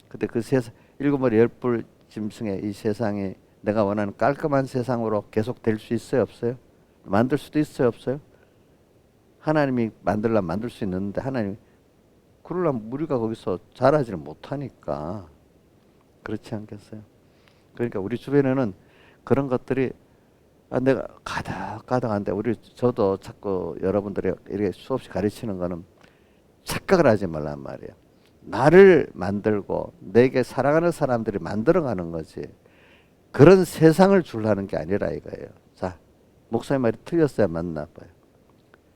근데 그 세상 일곱 머리 열 뿔 짐승의 이 세상이 내가 원하는 깔끔한 세상으로 계속 될 수 있어요, 없어요? 만들 수도 있어요, 없어요? 하나님이 만들려면 만들 수 있는데 하나님 그러려면 우리가 거기서 자라지를 못하니까 그렇지 않겠어요? 그러니까 우리 주변에는 그런 것들이 내가 가득한데 저도 자꾸 여러분들이 이렇게 수없이 가르치는 거는 착각을 하지 말란 말이에요. 나를 만들고 내게 사랑하는 사람들이 만들어가는 거지 그런 세상을 주려는 게 아니라 이거예요. 자, 목사님 말이 틀렸어야 맞나 봐요.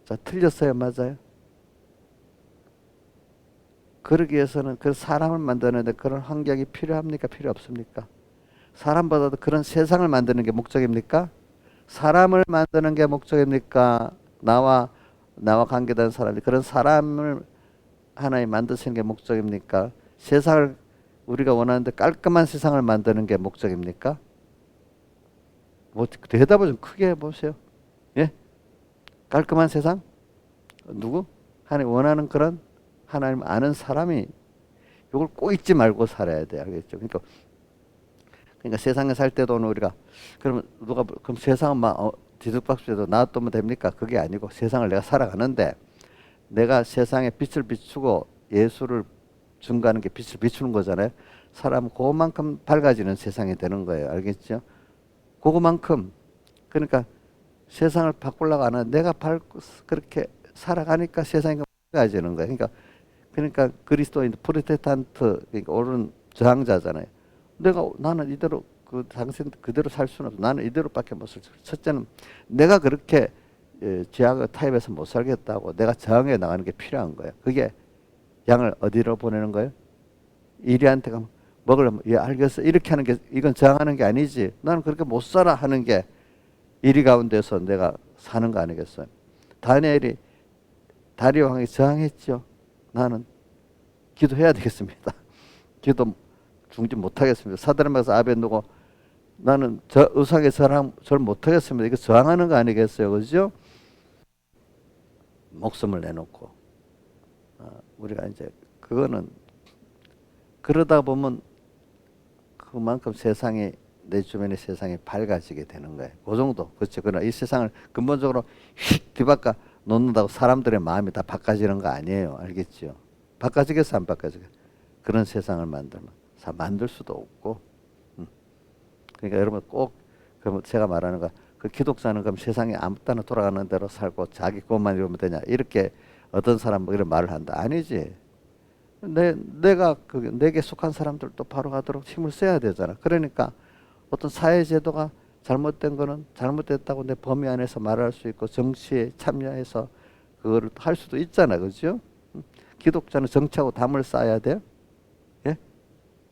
자, 틀렸어요, 맞아요? 그러기 위해서는 그 사람을 만드는데 그런 환경이 필요합니까? 필요 없습니까? 사람보다도 그런 세상을 만드는 게 목적입니까? 사람을 만드는 게 목적입니까? 나와 관계된 사람이 그런 사람을 하나님 만드시는 게 목적입니까? 세상을 우리가 원하는데 깔끔한 세상을 만드는 게 목적입니까? 뭐 대답을 좀 크게 해보세요. 예? 깔끔한 세상? 누구? 하나님 원하는 그런 하나님 아는 사람이 이걸 꼭 잊지 말고 살아야 돼. 알겠죠? 그러니까 세상에 살 때도 우리가 그럼 세상은 막 뒤죽박죽해도 놔두면 됩니까? 그게 아니고 세상을 내가 살아가는데 내가 세상에 빛을 비추고 예수를 증거하는 게 빛을 비추는 거잖아요. 사람은 그만큼 밝아지는 세상이 되는 거예요. 알겠죠? 그거만큼 그러니까 세상을 바꾸려고 하는 내가 그렇게 살아가니까 세상이 밝아지는 거예요. 그러니까 그리스도인 프로테스탄트 그러니까 옳은 저항자잖아요. 나는 이대로 그 당신 그대로 살 수는 없어. 나는 이대로밖에 못 살 수. 첫째는 내가 그렇게 죄악의 타입에서 못 살겠다고 내가 저항해 나가는 게 필요한 거예요. 그게 양을 어디로 보내는 거예요? 이리한테 가면 먹으려면 예 알겠어 이렇게 하는 게 이건 저항하는 게 아니지. 나는 그렇게 못 살아 하는 게 이리 가운데서 내가 사는 거 아니겠어요? 다니엘이 다리오 왕이 저항했죠. 나는 기도해야 되겠습니다. 기도 중지 못하겠습니다. 사드락메사 아벤노고 나는 저 의상에 절 못하겠습니다. 이거 저항하는 거 아니겠어요, 그죠? 목숨을 내놓고 우리가 이제 그거는 그러다 보면 그만큼 세상이 내 주변의 세상이 밝아지게 되는 거예요. 그 정도. 그렇죠. 그러나 이 세상을 근본적으로 휙 뒤바꿔 놓는다고 사람들의 마음이 다 바꿔지는 거 아니에요. 알겠죠? 바꿔지겠어, 안 바꿔지겠어? 그런 세상을 만들 수도 없고. 그러니까 여러분 꼭, 그럼 제가 말하는 거, 그 기독자는 그럼 세상에 아무 때나 돌아가는 대로 살고 자기 것만 이루면 되냐? 이렇게 어떤 사람 뭐 이런 말을 한다. 아니지. 내가 내게 속한 사람들도 바로 가도록 힘을 써야 되잖아. 그러니까 어떤 사회 제도가 잘못된 거는 잘못됐다고 내 범위 안에서 말할 수 있고 정치에 참여해서 그거를 할 수도 있잖아. 그죠? 기독자는 정치하고 담을 쌓아야 돼요. 예?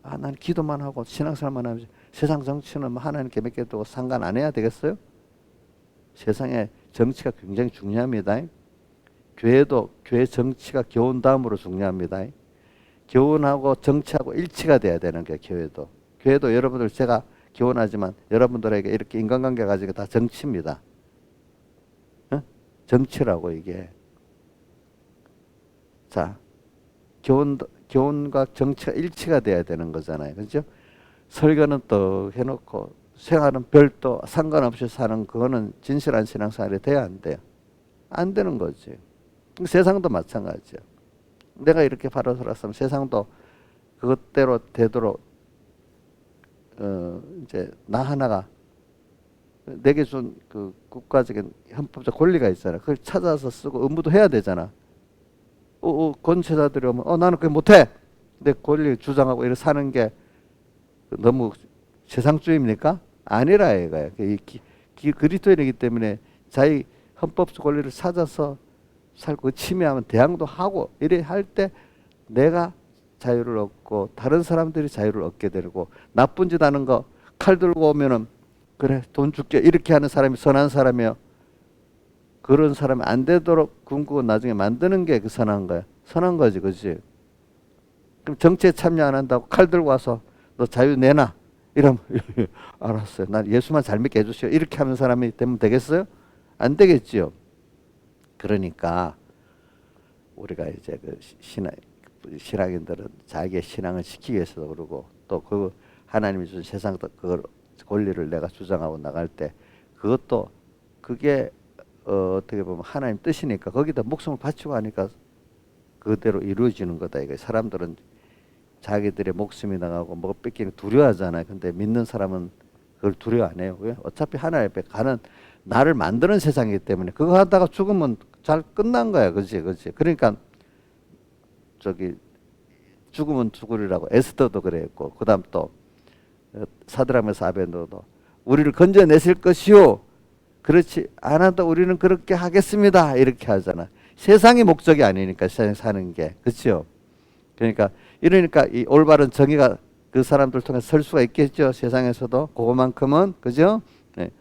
아, 난 기도만 하고 신앙생활만 하면 세상 정치는 뭐 하나님께 맡겨두고 상관 안 해야 되겠어요? 세상에 정치가 굉장히 중요합니다. 교회도 교회 정치가 교훈 다음으로 중요합니다. 교훈하고 정치하고 일치가 돼야 되는 게 교회도. 교회도 여러분들 제가 교훈하지만 여러분들에게 이렇게 인간관계 가지고 다 정치입니다. 어? 정치라고 이게. 자, 교훈과 정치가 일치가 돼야 되는 거잖아요. 그죠? 설교는 또 해놓고 생활은 별도 상관없이 사는 그거는 진실한 신앙생활이 돼야 안 돼요. 안 되는 거지. 세상도 마찬가지죠. 내가 이렇게 바로 살았으면 세상도 그것대로 되도록 이제 나 하나가 내게 준 그 국가적인 헌법적 권리가 있잖아. 그걸 찾아서 쓰고 의무도 해야 되잖아. 권세자들이 오면 나는 그게 못해. 내 권리를 주장하고 이렇게 사는 게 너무 세상주의입니까? 아니라 이거예요. 그리스도인이기 때문에 자기 헌법적 권리를 찾아서 살고 침해하면 대항도 하고 이래 할 때 내가 자유를 얻고 다른 사람들이 자유를 얻게 되고 나쁜 짓 하는 거 칼 들고 오면은 그래 돈 줄게 이렇게 하는 사람이 선한 사람이요. 그런 사람이 안 되도록 군국은 나중에 만드는 게 그 선한 거야. 선한 거지, 그지? 그럼 정치에 참여 안 한다고 칼 들고 와서 너 자유 내놔. 이러면 알았어요. 난 예수만 잘 믿게 해주시오. 이렇게 하는 사람이 되면 되겠어요? 안 되겠지요. 그러니까 우리가 이제 그 신앙인들은 자기의 신앙을 지키기 위해서도 그러고 또 그 하나님이 준 세상 그 권리를 내가 주장하고 나갈 때 그것도 그게 어떻게 보면 하나님 뜻이니까 거기다 목숨을 바치고 하니까 그대로 이루어지는 거다. 이거 사람들은 자기들의 목숨이 나가고 뭐 뺏기는 두려워하잖아요. 근데 믿는 사람은 그걸 두려워 안 해요. 왜? 어차피 하나님 앞에 가는 나를 만드는 세상이기 때문에 그거 하다가 죽으면 잘 끝난 거야. 그지? 그지? 그러니까 저기 죽으면 죽으리라고 에스더도 그랬고 그다음 또 사드락메사 아벤노도 우리를 건져내실 것이요. 그렇지 않아도 우리는 그렇게 하겠습니다. 이렇게 하잖아. 세상이 목적이 아니니까 세상 사는 게. 그렇죠? 그러니까 이러니까 이 올바른 정의가 그 사람들 통해 설 수가 있겠죠. 세상에서도 그거만큼은 그죠? 네.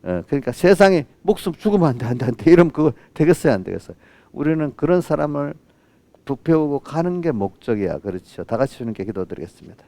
그러니까 세상이 목숨 죽으면 안 돼, 안 돼, 안 돼. 이러면 그거 되겠어요, 안 되겠어요? 우리는 그런 사람을 부패우고 가는 게 목적이야. 그렇죠? 다 같이 주님께 기도드리겠습니다.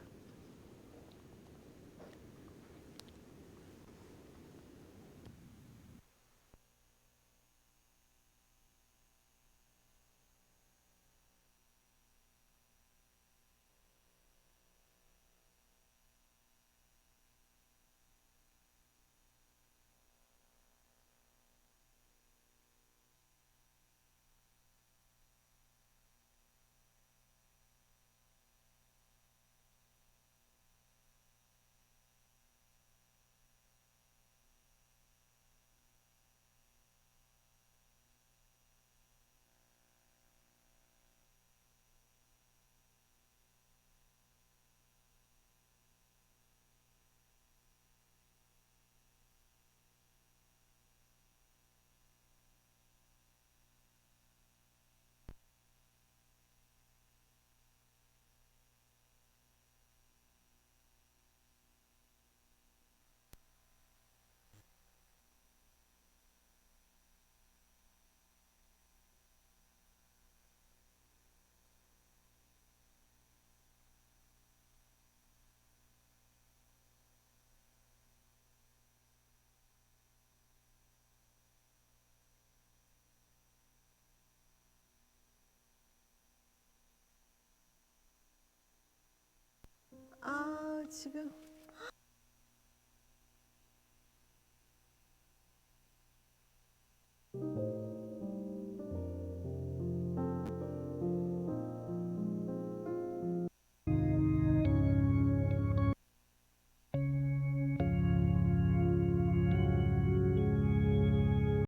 지금